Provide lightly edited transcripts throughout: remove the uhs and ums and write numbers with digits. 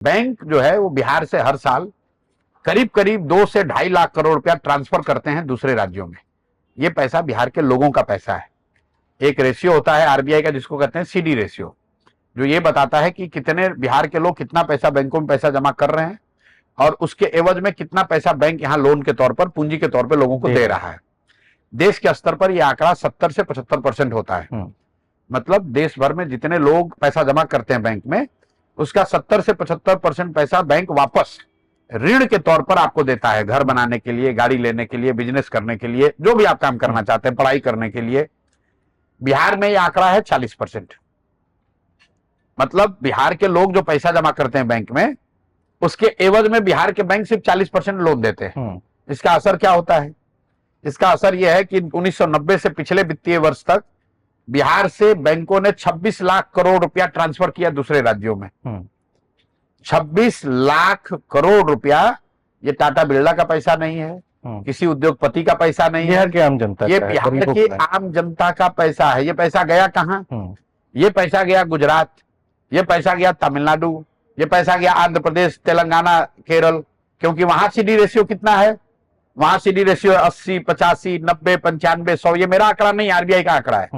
Bank जो है वो बिहार से हर साल करीब करीब 2 से 2.5 लाख करोड़ रुपया ट्रांसफर करते हैं दूसरे राज्यों में। ये पैसा बिहार के लोगों का पैसा है। एक रेशियो होता है आरबीआई का जिसको कहते हैं सीडी रेशियो, जो ये बताता है कि कितने बिहार के लोग कितना पैसा बैंकों में पैसा जमा कर रहे हैं और उसके एवज में कितना पैसा बैंक यहाँ लोन के तौर पर, पूंजी के तौर पर लोगों को दे रहा है। देश के स्तर पर यह आंकड़ा 70 से 75% होता है। मतलब देश भर में जितने लोग पैसा जमा करते हैं बैंक में, उसका 70 से 75% पैसा बैंक वापस ऋण के तौर पर आपको देता है, घर बनाने के लिए, गाड़ी लेने के लिए, बिजनेस करने के लिए, जो भी आप काम करना चाहते हैं, पढ़ाई करने के लिए। बिहार में यह आंकड़ा है 40%। मतलब बिहार के लोग जो पैसा जमा करते हैं बैंक में, उसके एवज में बिहार के बैंक सिर्फ 40% लोन देते हैं। इसका असर क्या होता है? इसका असर यह है कि 1990 से पिछले वित्तीय वर्ष तक बिहार से बैंकों ने 26 लाख करोड़ रुपया ट्रांसफर किया दूसरे राज्यों में। 26 लाख करोड़ रुपया। ये टाटा बिरला का पैसा नहीं है, किसी उद्योगपति का पैसा नहीं है, बिहार की आम जनता, ये बिहार की आम जनता का पैसा है। ये पैसा गया कहां? ये पैसा गया गुजरात, ये पैसा गया तमिलनाडु, ये पैसा गया आंध्र प्रदेश, तेलंगाना, केरल। क्योंकि वहां सीडी रेशियो कितना है? वहां सीडी रेशियो 80, 85, 90, 95, 100। ये मेरा आंकड़ा नहीं, आरबीआई का आंकड़ा है।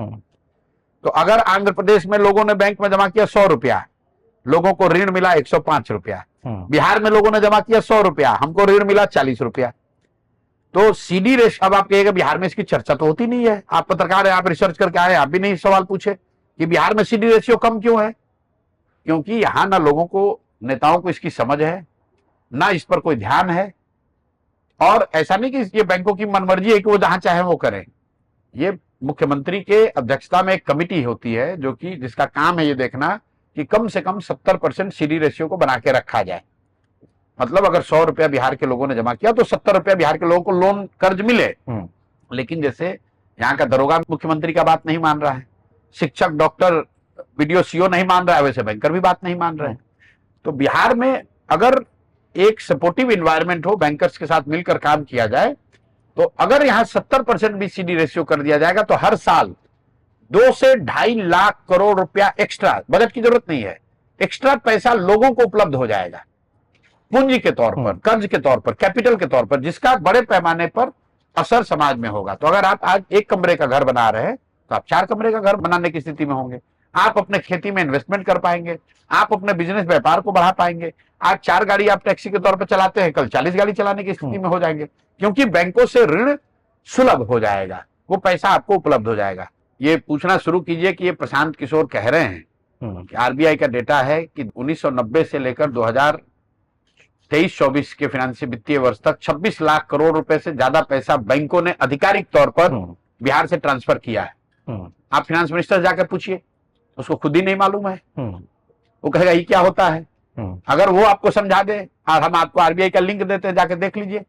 तो अगर आंध्र प्रदेश में लोगों ने बैंक में जमा किया 100 रुपया, लोगों को ऋण मिला 105 रुपया। बिहार में लोगों ने जमा किया 100 रुपया, हमको ऋण मिला 40 रुपया। तो सीडी रेशियो, अब आप कहेगा बिहार में इसकी चर्चा तो होती नहीं है। आप पत्रकार है, आप रिसर्च करके आए, आप भी नहीं सवाल पूछे कि बिहार में सीडी रेशियो कम क्यों है? क्योंकि यहां ना लोगों को, नेताओं को इसकी समझ है, ना इस पर कोई ध्यान है। और ऐसा नहीं कि ये बैंकों की मनमर्जी है कि वो जहां चाहे वो करें। ये मुख्यमंत्री के अध्यक्षता में एक कमिटी होती है जो कि जिसका काम है ये देखना कि कम से कम 70% सीडी रेशियो को बना के रखा जाए। मतलब अगर 100 रुपया बिहार के लोगों ने जमा किया तो 70 रुपया बिहार के लोगों को लोन कर्ज मिले। लेकिन जैसे यहाँ का दरोगा मुख्यमंत्री का बात नहीं मान रहा है, शिक्षक, डॉक्टर, बीडीओ, सीओ नहीं मान रहा है, वैसे बैंकर भी बात नहीं मान रहे हैं। तो बिहार में अगर एक सपोर्टिव इन्वायरमेंट हो, बैंकर्स के साथ मिलकर काम किया जाए, तो अगर यहां 70% भी सीडी रेशियो कर दिया जाएगा तो हर साल 2 से 2.5 लाख करोड़ रुपया एक्स्ट्रा, बजट की जरूरत नहीं है, एक्स्ट्रा पैसा लोगों को उपलब्ध हो जाएगा पूंजी के तौर पर, कर्ज के तौर पर, कैपिटल के तौर पर, जिसका बड़े पैमाने पर असर समाज में होगा। तो अगर आप आज 1 कमरे का घर बना रहे हैं तो आप 4 कमरे का घर बनाने की स्थिति में होंगे। आप अपने खेती में इन्वेस्टमेंट कर पाएंगे, आप अपने बिजनेस व्यापार को बढ़ा पाएंगे। आज 4 गाड़ी आप टैक्सी के तौर पर चलाते हैं, कल 40 गाड़ी चलाने की स्थिति में हो जाएंगे, क्योंकि बैंकों से ऋण सुलभ हो जाएगा, वो पैसा आपको उपलब्ध हो जाएगा। ये पूछना शुरू कीजिए कि ये प्रशांत किशोर कह रहे हैं कि आरबीआई का डेटा है कि 1990 से लेकर 2023-24 के फाइनेंशियल वित्तीय वर्ष तक 26 लाख करोड़ रुपए से ज्यादा पैसा बैंकों ने आधिकारिक तौर पर बिहार से ट्रांसफर किया है। आप फाइनेंस मिनिस्टर जाकर पूछिए, उसको खुद ही नहीं मालूम है। वो कहेगा ये क्या होता है। अगर वो आपको समझा दे और हम आपको आरबीआई का लिंक देते हैं, जाके देख लीजिए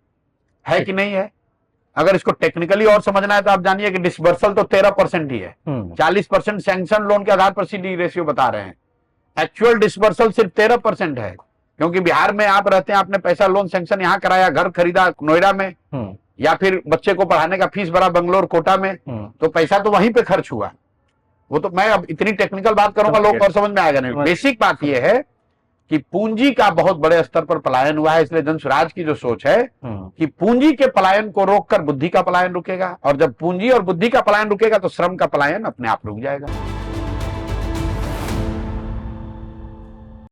है कि नहीं है। अगर इसको टेक्निकली और समझना है तो आप जानिए कि डिसबर्सल तो 13% ही है। 40% सैंक्शन लोन के आधार पर सीडी रेशियो बता रहे हैं, एक्चुअल डिसबर्सल सिर्फ 13% है। क्योंकि बिहार में आप रहते हैं, आपने पैसा लोन सैंक्शन यहाँ कराया, घर खरीदा नोएडा में, या फिर बच्चे को पढ़ाने का फीस भरा बंगलोर, कोटा में, तो पैसा तो वहीं पे खर्च हुआ। वो तो मैं अब इतनी टेक्निकल बात करूंगा लोग और समझ में आएगा नहीं। बेसिक बात यह है कि पूंजी का बहुत बड़े स्तर पर पलायन हुआ है। इसलिए जन स्वराज की जो सोच है कि पूंजी के पलायन को रोककर बुद्धि का पलायन रुकेगा, और जब पूंजी और बुद्धि का पलायन रुकेगा तो श्रम का पलायन अपने आप रुक जाएगा।